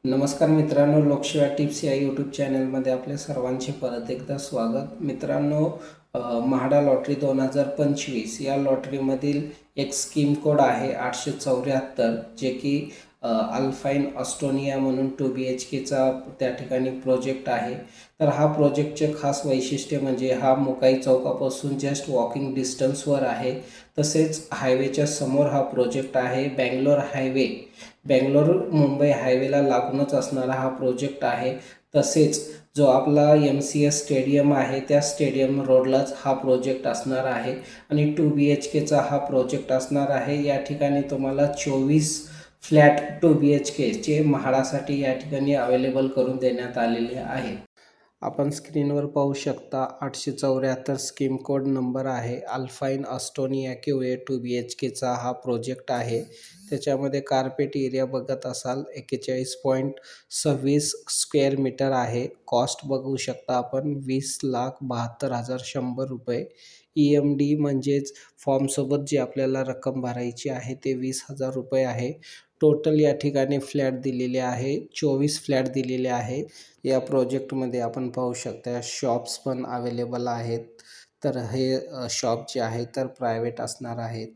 नमस्कार मित्रांनो, लोकसेवा टिप्स या यूट्यूब चॅनलमध्ये आपल्या सर्वांचे परत एकदा स्वागत. मित्रांनो, म्हाडा लॉटरी 2025 या लॉटरीमधील एक स्कीम कोड आहे 874, जे की अल्पाईन एस्टोनिया म्हणून 2 BHKचा त्या ठिकाणी प्रोजेक्ट आहे. तर हा प्रोजेक्टचे खास वैशिष्ट्य म्हणजे हा मुकाई चौकापासून जस्ट वॉकिंग डिस्टन्सवर आहे. तसेच हायवेच्या समोर हा प्रोजेक्ट आहे. बेंगलोर मुंबई हायवेला लागूनच असणारा हा प्रोजेक्ट आहे. तसेच जो आपला MCS स्टेडियम आहे त्या स्टेडियम रोडलाच हा प्रोजेक्ट असणार आहे आणि 2 BHKचा हा प्रोजेक्ट असणार आहे. या ठिकाणी तुम्हाला 24 फ्लॅट 2 BHKचे म्हाडासाठी या ठिकाणी अवेलेबल करून देण्यात आलेले आहे. आपण स्क्रीनवर पाहू शकता 874 स्कीम कोड नंबर आहे. अल्पाईन एस्टोनिया क्यूए 2 BHKचा हा प्रोजेक्ट आहे. त्याच्यामध्ये कार्पेट एरिया बघत असाल 41.26 स्क्वेअर मीटर आहे. कॉस्ट बघू शकता आपण 20,72,100 रुपये. EMD म्हणजेच फॉर्मसोबत जी आपल्याला रक्कम भरायची आहे ते 20,000 रुपये आहे. टोटल या ठिकाणी फ्लॅट दिलेले आहे, 24 फ्लॅट दिलेले आहे. या प्रोजेक्टमध्ये आपण पाहू शकता शॉप्स पण अवेलेबल आहेत. तर हे शॉप जे आहे तर प्रायव्हेट असणार आहेत.